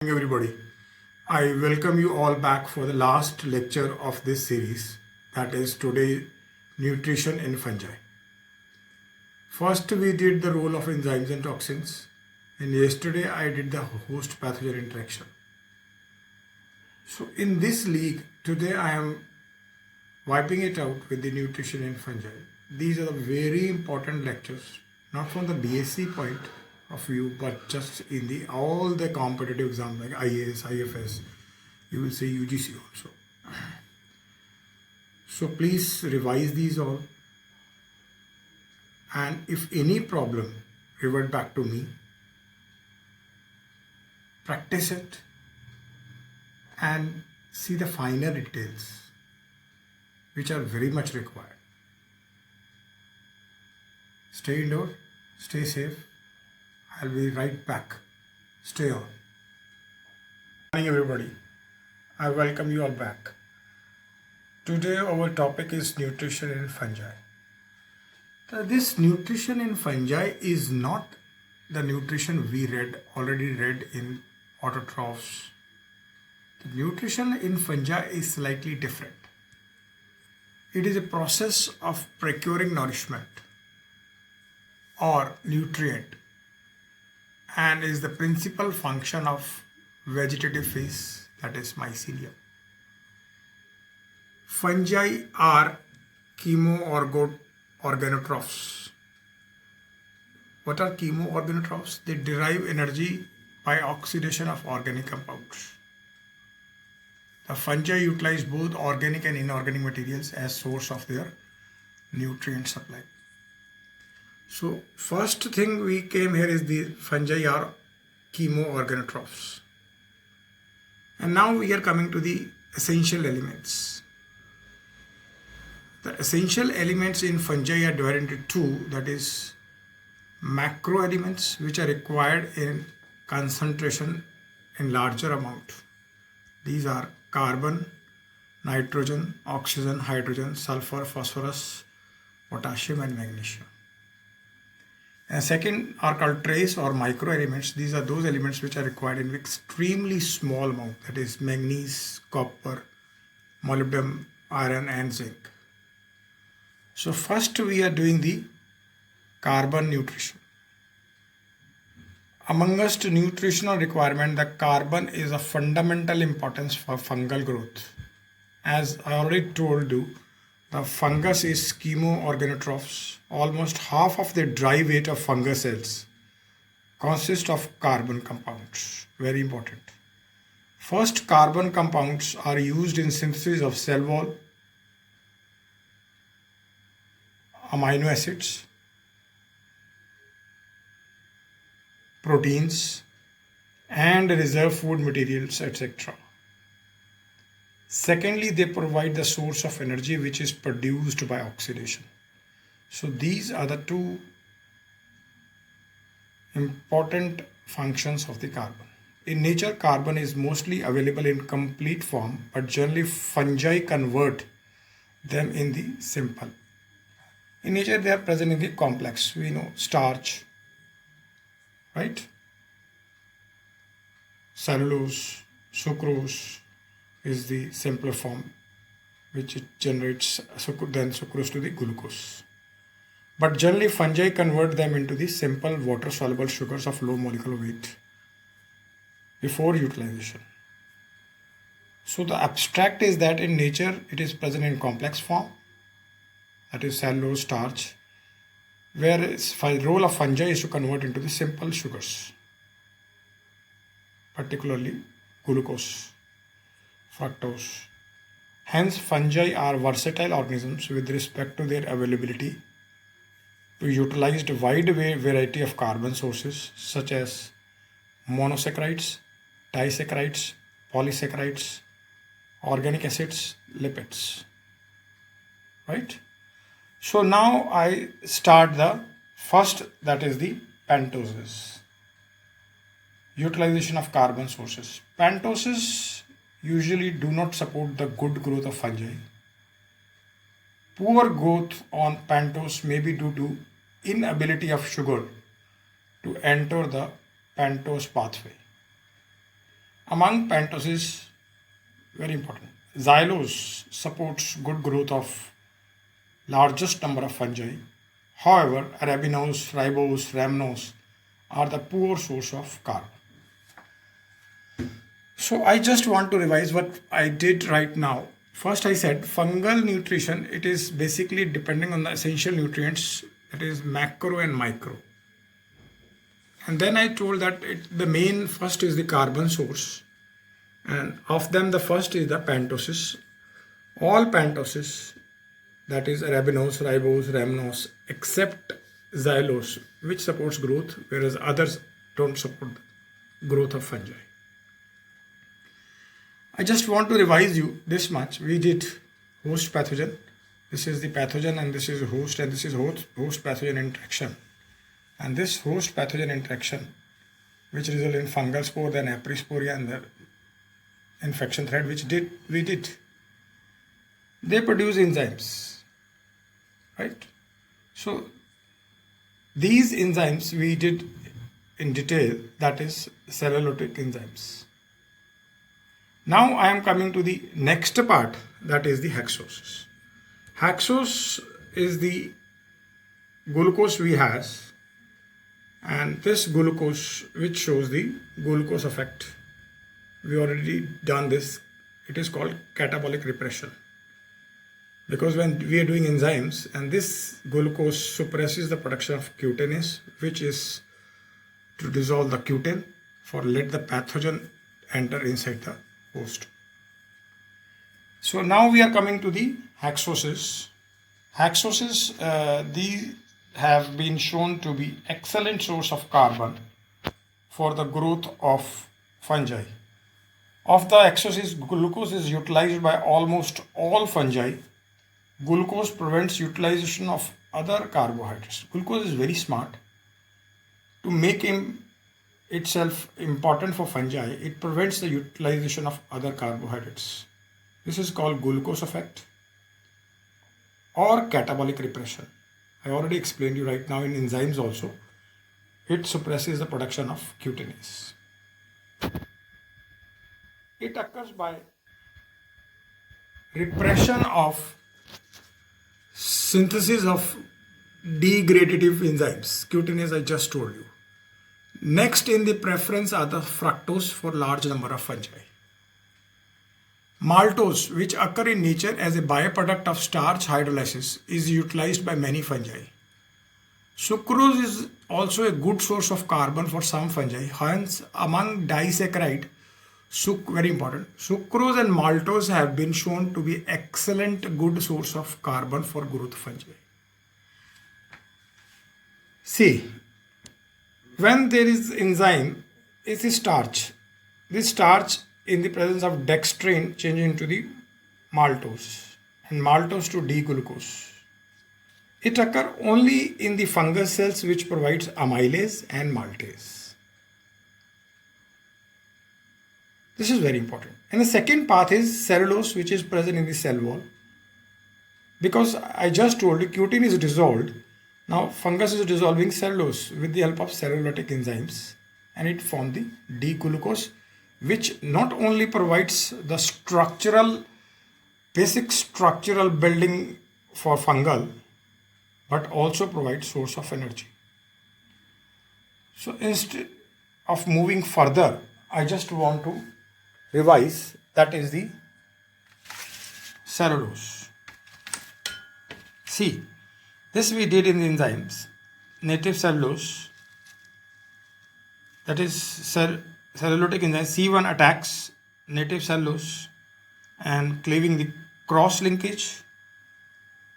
Everybody, I welcome you all back for the last lecture of this series, that is today nutrition in fungi. First we did the role of enzymes and toxins, and yesterday I did the host pathogen interaction. So in this league today I am wiping it out with the nutrition in fungi. These are the very important lectures, not from the BSc point of view, but just in all the competitive exams like IAS, IFS, you will see UGC also. So please revise these all, and if any problem, revert back to me, practice it and see the finer details which are very much required. Stay indoor, stay safe. I'll be right back. Stay on. Good morning, everybody. I welcome you all back. Today our topic is nutrition in fungi. This nutrition in fungi is not the nutrition we already read in autotrophs. The nutrition in fungi is slightly different. It is a process of procuring nourishment or nutrient, and is the principal function of vegetative phase, that is mycelium. Fungi are chemoorganotrophs. What are chemoorganotrophs? They derive energy by oxidation of organic compounds. The fungi utilize both organic and inorganic materials as source of their nutrient supply. So first thing we came here is the fungi are chemoorganotrophs. And now we are coming to the essential elements. The essential elements in fungi are divided into two, that is macro elements which are required in concentration in larger amount. These are carbon, nitrogen, oxygen, hydrogen, sulfur, phosphorus, potassium and magnesium. And second are called trace or micro elements. These are those elements which are required in extremely small amount, that is manganese, copper, molybdenum, iron and zinc. So first we are doing the carbon nutrition. Amongst nutritional requirement, the carbon is of fundamental importance for fungal growth. As I already told you, the fungus is chemoorganotrophs. Almost half of the dry weight of fungus cells consists of carbon compounds. Very important. First, carbon compounds are used in synthesis of cell wall, amino acids, proteins, and reserve food materials, etc. Secondly, they provide the source of energy which is produced by oxidation. So these are the two important functions of the carbon. In nature, carbon is mostly available in complete form, but generally fungi convert them in the simple. In nature, they are present in the complex. We know starch, right? Cellulose, sucrose is the simpler form, which it generates then sucrose to the glucose. But generally fungi convert them into the simple water soluble sugars of low molecular weight before utilization. So the abstract is that in nature it is present in complex form, that is cellulose, starch, whereas the role of fungi is to convert into the simple sugars, particularly glucose, fructose. Hence fungi are versatile organisms with respect to their availability to utilize a wide variety of carbon sources such as monosaccharides, disaccharides, polysaccharides, organic acids, lipids. Right? So now I start the first, that is the pentoses. Utilization of carbon sources. Pentoses usually do not support the good growth of fungi. Poor growth on pentose may be due to inability of sugar to enter the pentose pathway. Among pentoses, very important, xylose supports good growth of largest number of fungi. However, arabinose, ribose, rhamnose are the poor source of carbon. So I just want to revise what I did right now. First I said fungal nutrition, it is basically depending on the essential nutrients, that is macro and micro. And then I told that the main first is the carbon source, and of them the first is the pentoses. All pentoses, that is arabinose, ribose, rhamnose, except xylose, which supports growth, whereas others don't support growth of fungi. I just want to revise you this much. We did host pathogen. This is the pathogen and this is host, and this is host pathogen interaction. And this host pathogen interaction, which result in fungal spore, then aprisporia, and the infection thread, which we did. They produce enzymes, right? So these enzymes we did in detail, that is cellulotic enzymes. Now I am coming to the next part, that is the hexoses. Hexose is the glucose we has, and this glucose which shows the glucose effect. We already done this. It is called catabolic repression. Because when we are doing enzymes, and this glucose suppresses the production of cutanase, which is to dissolve the cutin for let the pathogen enter inside the host. So now we are coming to the hexoses. Hexoses, these have been shown to be excellent source of carbon for the growth of fungi. Of the hexoses, glucose is utilized by almost all fungi. Glucose prevents utilization of other carbohydrates. Glucose is very smart. To make itself important for fungi, it prevents the utilization of other carbohydrates. This is called glucose effect or catabolic repression. I already explained you right now in enzymes also. It suppresses the production of cutanase. It occurs by repression of synthesis of degradative enzymes. Cutanase I just told you. Next in the preference are the fructose for large number of fungi. Maltose, which occur in nature as a byproduct of starch hydrolysis, is utilized by many fungi. Sucrose is also a good source of carbon for some fungi. Hence, among disaccharide, very important, sucrose and maltose have been shown to be excellent good source of carbon for growth fungi. See, when there is enzyme, it is starch. This starch in the presence of dextrin changes into the maltose, and maltose to D-glucose. It occurs only in the fungus cells, which provides amylase and maltase. This is very important. And the second path is cellulose, which is present in the cell wall. Because I just told you, cutin is dissolved. Now fungus is dissolving cellulose with the help of cellulotic enzymes, and it forms the D-glucose, which not only provides the basic structural building for fungal, but also provides source of energy. So instead of moving further, I just want to revise, that is the cellulose. See, this we did in the enzymes. Native cellulose, that is cellulotic enzyme C1 attacks native cellulose and cleaving the cross linkage,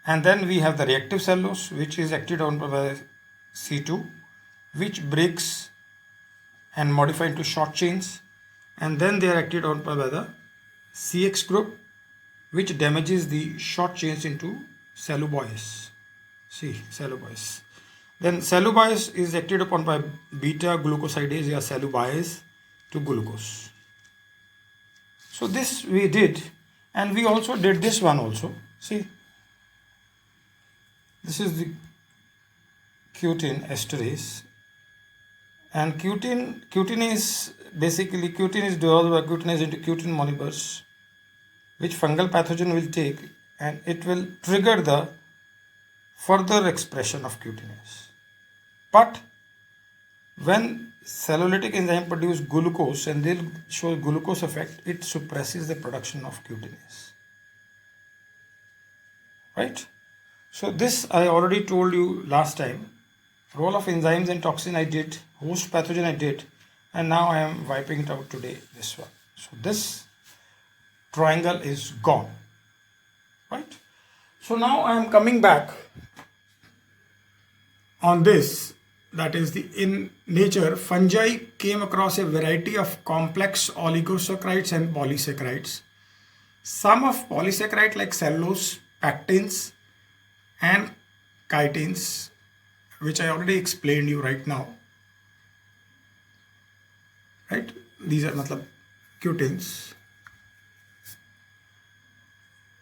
and then we have the reactive cellulose, which is acted on by C2, which breaks and modify into short chains, and then they are acted on by the CX group, which damages the short chains into celluloase. See, celluloase. Then celluloase is acted upon by beta glucosidase or celluloase to glucose. So this we did, and we also did this one also. See, this is the cutin esterase, And cutin is basically, cutin is dissolved by cutinase into cutin monomers, which fungal pathogen will take, and it will trigger the further expression of cutinase. But when cellulitic enzyme produce glucose and they'll show glucose effect, it suppresses the production of cutinase. Right? So this I already told you last time. Role of enzymes and toxin I did, host pathogen I did, and now I am wiping it out today, this one. So this triangle is gone. Right? So now I am coming back on this, that is in nature, fungi came across a variety of complex oligosaccharides and polysaccharides. Some of polysaccharide like cellulose, pectins and chitins, which I already explained you right now. Right? These are cutins.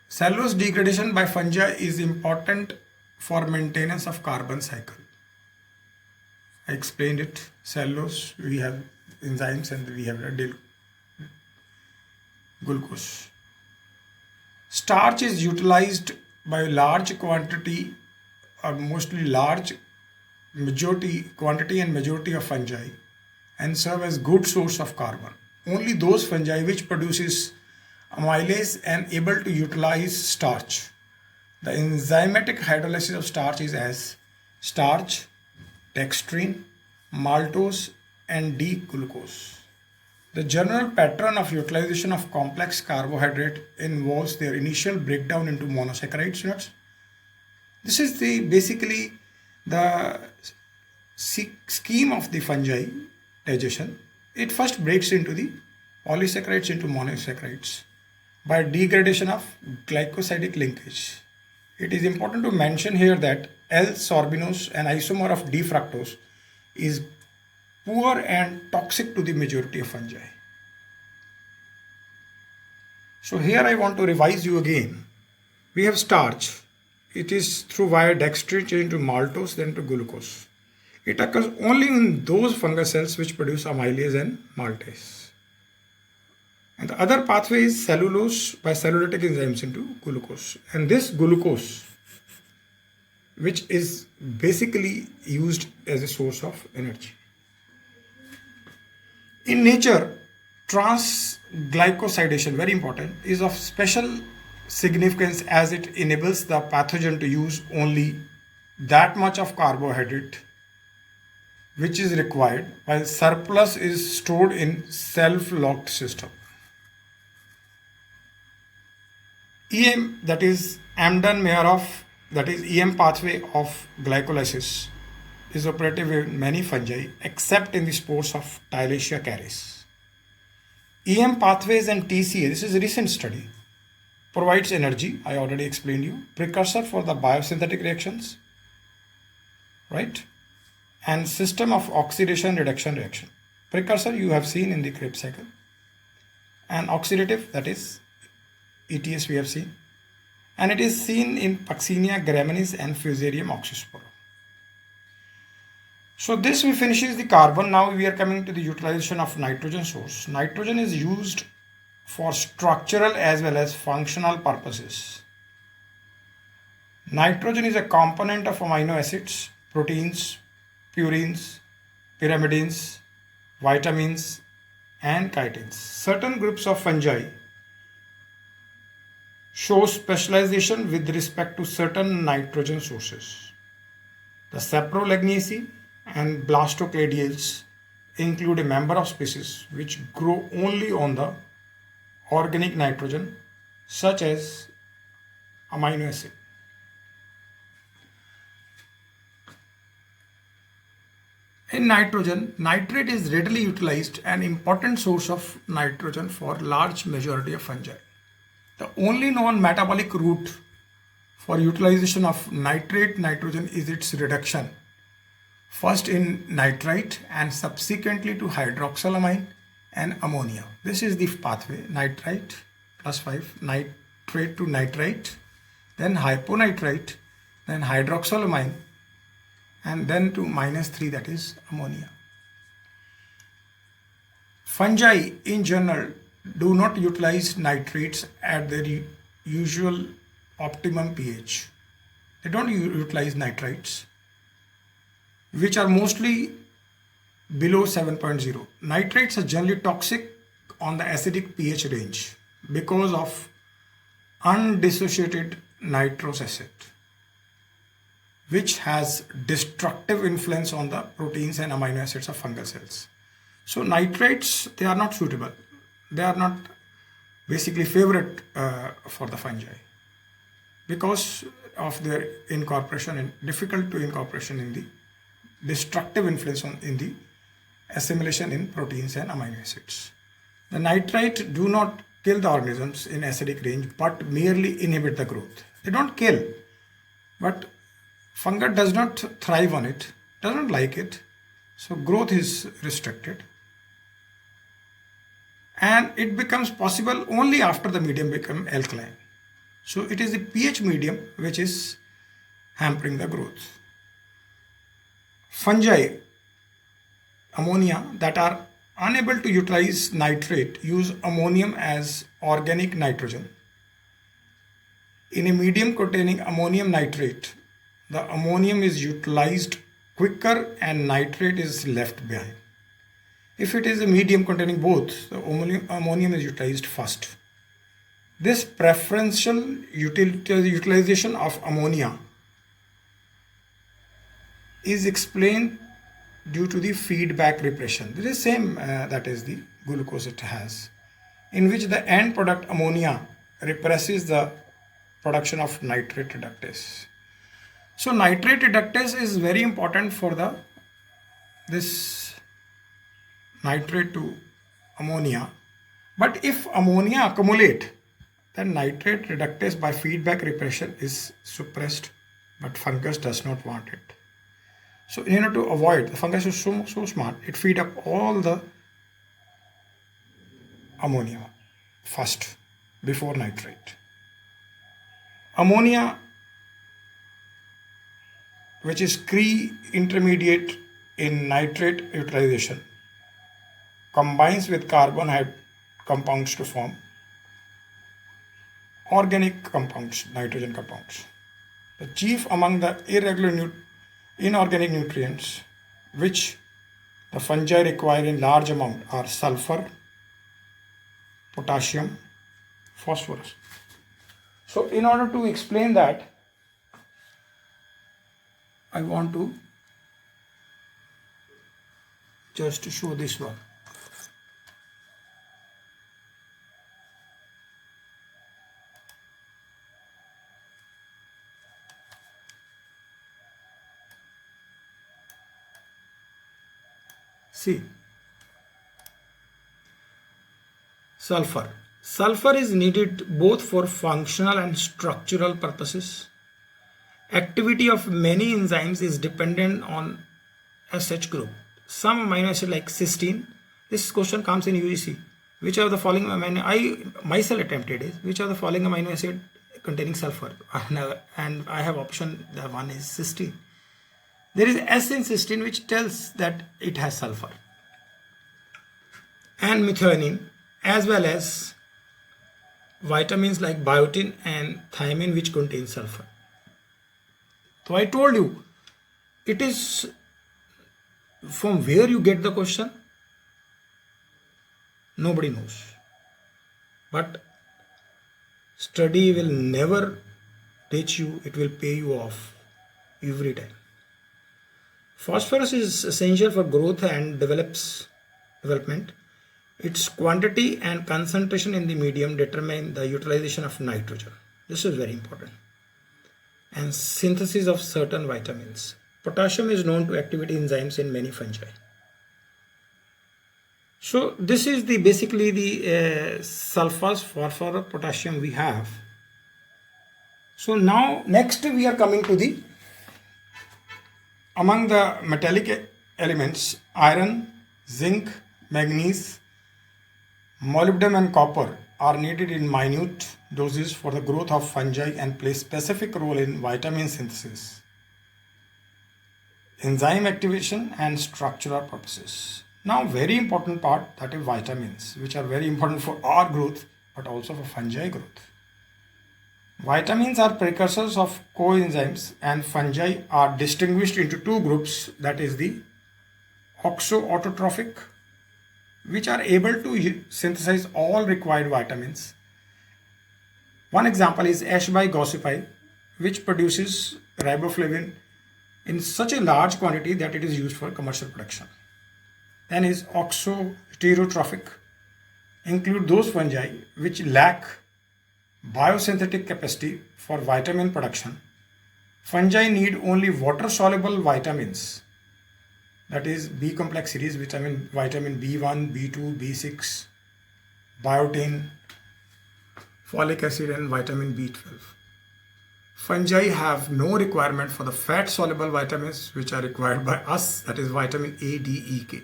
Cellulose degradation by fungi is important for maintenance of carbon cycle. I explained it. Cellulose, we have enzymes and we have glucose. Starch is utilized by a large quantity or mostly large quantity and majority of fungi and serve as good source of carbon. Only those fungi which produces amylase and able to utilize starch. The enzymatic hydrolysis of starch is as starch, dextrin, maltose and D-glucose. The general pattern of utilization of complex carbohydrate involves their initial breakdown into monosaccharides. This is basically the scheme of the fungi digestion. It first breaks into the polysaccharides into monosaccharides by degradation of glycosidic linkage. It is important to mention here that L-sorbinose, an isomer of D-fructose, is poor and toxic to the majority of fungi. So here I want to revise you again. We have starch. It is through via dextrin change to maltose, then to glucose. It occurs only in those fungal cells which produce amylase and maltase. And the other pathway is cellulose by cellulitic enzymes into glucose. And this glucose, which is basically used as a source of energy. In nature, transglycosidation, very important, is of special significance as it enables the pathogen to use only that much of carbohydrate which is required, while surplus is stored in self-locked system. EM, that is Embden-Meyerhof, that is EM pathway of glycolysis, is operative in many fungi except in the spores of Tylosia caris. EM pathways and TCA, this is a recent study, provides energy, I already explained you, precursor for the biosynthetic reactions, right? And system of oxidation reduction reaction. Precursor you have seen in the Krebs cycle. And oxidative, that is ETS we have seen. And it is seen in Puccinia graminis and Fusarium oxysporum. So this we finishes the carbon. Now we are coming to the utilization of nitrogen source. Nitrogen is used for structural as well as functional purposes. Nitrogen is a component of amino acids, proteins, purines, pyrimidines, vitamins and chitins. Certain groups of fungi show specialization with respect to certain nitrogen sources. The Saprolagnaceae and Blastocladiales include a member of species which grow only on the organic nitrogen, such as amino acid. In nitrogen, nitrate is readily utilized, an important source of nitrogen for large majority of fungi. The only non-metabolic route for utilization of nitrate nitrogen is its reduction, first in nitrite and subsequently to hydroxylamine and ammonia. This is the pathway: nitrite +5, nitrate to nitrite, then hyponitrite, then hydroxylamine, and then to -3, that is ammonia. Fungi in general do not utilize nitrates at their usual optimum pH. They don't utilize nitrates, which are mostly below 7.0. Nitrates are generally toxic on the acidic pH range because of undissociated nitrous acid, which has destructive influence on the proteins and amino acids of fungal cells. So nitrates, they are not suitable. They are not basically favorite for the fungi because of their incorporation and difficult to incorporation in the destructive influence in the assimilation in proteins and amino acids. The nitrite do not kill the organisms in acidic range but merely inhibit the growth. They don't kill, but fungus does not thrive on it, does not like it, so growth is restricted. And it becomes possible only after the medium becomes alkaline. So it is the pH medium which is hampering the growth. Fungi, ammonia, that are unable to utilize nitrate use ammonium as organic nitrogen. In a medium containing ammonium nitrate, the ammonium is utilized quicker and nitrate is left behind. If it is a medium containing both, the ammonium is utilized first. This preferential utilization of ammonia is explained due to the feedback repression. This is same that is the glucose it has, in which the end product ammonia represses the production of nitrate reductase. So nitrate reductase is very important for this nitrate to ammonia. But if ammonia accumulate, then nitrate reductase by feedback repression is suppressed, but fungus does not want it. So in order to avoid, the fungus is so smart, it feed up all the ammonia first before nitrate. Ammonia, which is Cree intermediate in nitrate utilization, combines with carbon compounds to form organic compounds, nitrogen compounds. The chief among the inorganic nutrients which the fungi require in large amount are sulfur, potassium, phosphorus. So in order to explain that, I want to just show this one. See, sulfur. Sulfur is needed both for functional and structural purposes. Activity of many enzymes is dependent on SH group. Some amino acid like cysteine, this question comes in UGC. Which of the following amino, I myself attempted is, which of the following amino acid containing sulfur? And I have option, the one is cysteine. There is S in cysteine which tells that it has sulfur. And methionine, as well as vitamins like biotin and thiamine which contain sulfur. So I told you, it is from where you get the question, nobody knows. But study will never teach you, it will pay you off every time. Phosphorus is essential for growth and development. Its quantity and concentration in the medium determine the utilization of nitrogen. This is very important. And synthesis of certain vitamins. Potassium is known to activate enzymes in many fungi. So this is basically the sulfurs, phosphorus, potassium we have. So now next we are coming to among the metallic elements, iron, zinc, manganese, molybdenum and copper are needed in minute doses for the growth of fungi and play specific role in vitamin synthesis, enzyme activation and structural purposes. Now, very important part, that is vitamins, which are very important for our growth, but also for fungi growth. Vitamins are precursors of coenzymes, and fungi are distinguished into two groups, that is the oxo-autotrophic, which are able to synthesize all required vitamins. One example is Ashby gossypi, which produces riboflavin in such a large quantity that it is used for commercial production. Then is oxo-heterotrophic, include those fungi which lack biosynthetic capacity for vitamin production. Fungi need only water-soluble vitamins, that is B complex series, vitamin B1, B2, B6, biotin, folic acid and vitamin B12. Fungi have no requirement for the fat-soluble vitamins which are required by us, that is vitamin A, D, E, K.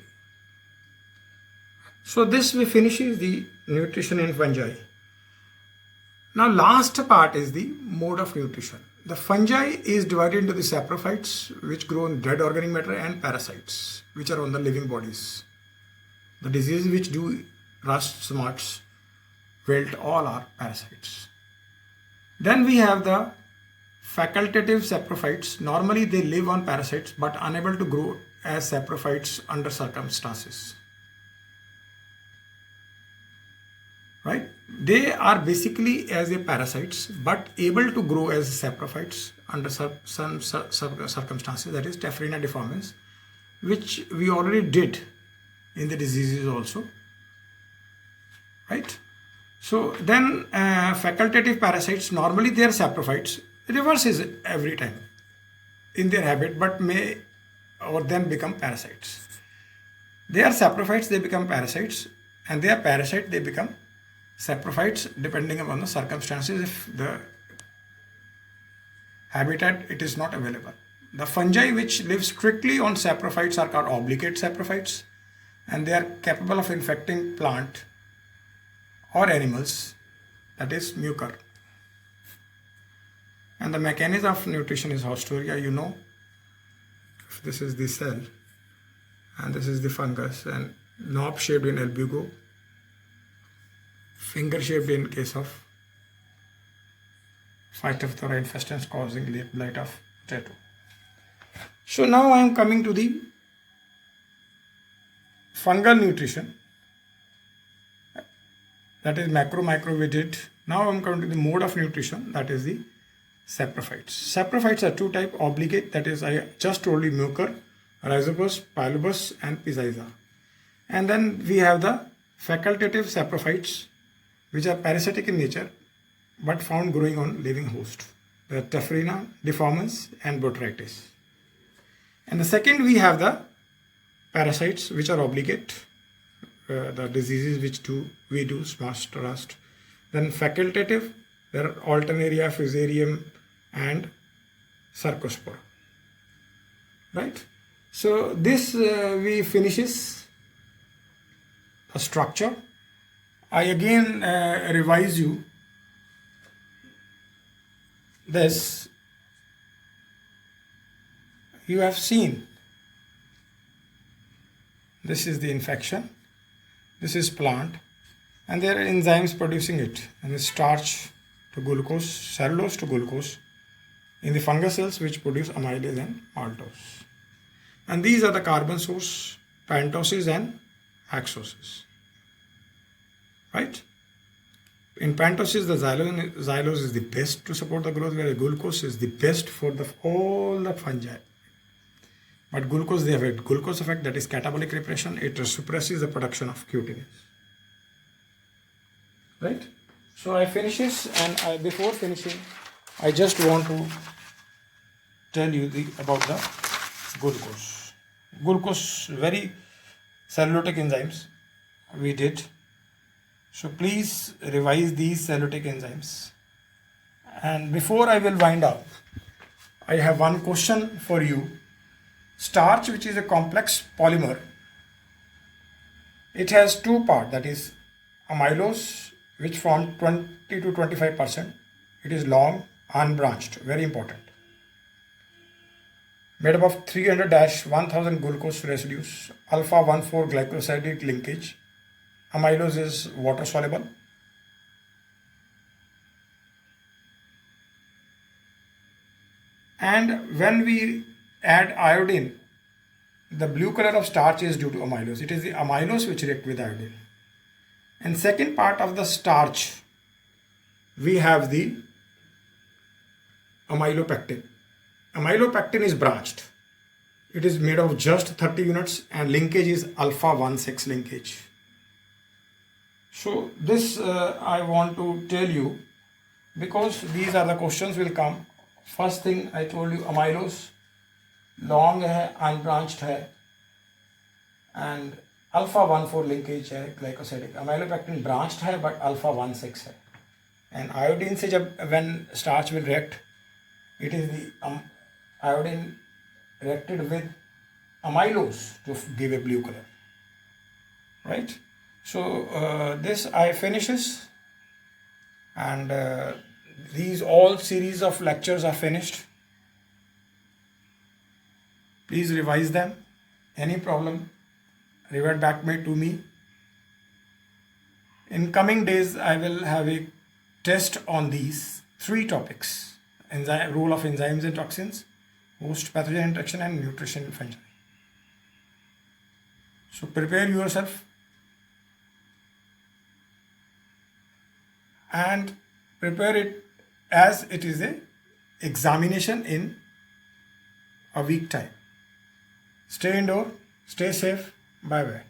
So this we finishes the nutrition in fungi. Now last part is the mode of nutrition. The fungi is divided into the saprophytes, which grow in dead organic matter, and parasites, which are on the living bodies. The diseases which do rust, smuts, wilt, all are parasites. Then we have the facultative saprophytes. Normally they live on parasites but unable to grow as saprophytes under circumstances. Right? They are basically as a parasites but able to grow as saprophytes under some circumstances, that is Tephrinia deformans, which we already did in the diseases also. Right? So then facultative parasites, normally they are saprophytes, reverses every time in their habit but may or then become parasites. They are saprophytes, they become parasites, and they are parasite, they become saprophytes depending upon the circumstances if the habitat it is not available. The fungi which live strictly on saprophytes are called obligate saprophytes, and they are capable of infecting plant or animals, that is mucor. And the mechanism of nutrition is haustoria, you know. This is the cell and this is the fungus, and knob shaped in albugo, finger shaped in case of Phytophthora infestans causing leaf blight of potato. So now I am coming to the fungal nutrition, that is micro we did. Now I am coming to the mode of nutrition, that is the saprophytes. Saprophytes are two types: obligate, that is I just told you, mucor, rhizopus, pilobus and pisiza. And then we have the facultative saprophytes, which are parasitic in nature but found growing on living host, the Tephrinia deformans and Botrytis. And the second we have the parasites which are obligate, the diseases which we do, smut, rust. Then facultative, there are Alternaria, Fusarium and Cercospora. Right? So this we finishes a structure. I again revise you this. You have seen this is the infection, this is plant, and there are enzymes producing it, and the starch to glucose, cellulose to glucose in the fungus cells which produce amylase and maltose. And these are the carbon source, pentoses and hexoses. Right? In pentoses, the xylose is the best to support the growth, whereas glucose is the best for all the fungi. But glucose, they have a glucose effect, that is catabolic repression. It suppresses the production of cutinase. Right? So I finishes, and before finishing, I just want to tell you about the glucose. Glucose, very cellulotic enzymes we did. So please revise these cellulotic enzymes. And before I will wind up, I have one question for you. Starch, which is a complex polymer, it has two parts, that is amylose, which form 20 to 25%. It is long, unbranched, very important. made up of 300-1000 glucose residues, alpha 1,4 glycosidic linkage. Amylose is water soluble. And when we add iodine, the blue color of starch is due to amylose. It is the amylose which react with iodine. And second part of the starch, we have the amylopectin. Amylopectin is branched. It is made of just 30 units and linkage is alpha 1,6 linkage. So this I want to tell you because these are the questions will come. First thing I told you, amylose long है, unbranched है, and alpha 1,4 linkage है glycosidic. Amylopectin branched है but alpha 1,6 है. And iodine से जब when starch will react, it is the iodine reacted with amylose to give a blue color, right? So this I finishes, and these all series of lectures are finished. Please revise them. Any problem, revert back to me. In coming days, I will have a test on these 3 topics: role of enzymes and toxins, host pathogen interaction, and nutrition fungi. So prepare yourself and prepare it as it is a examination in a week time. Stay indoor, stay safe, bye bye.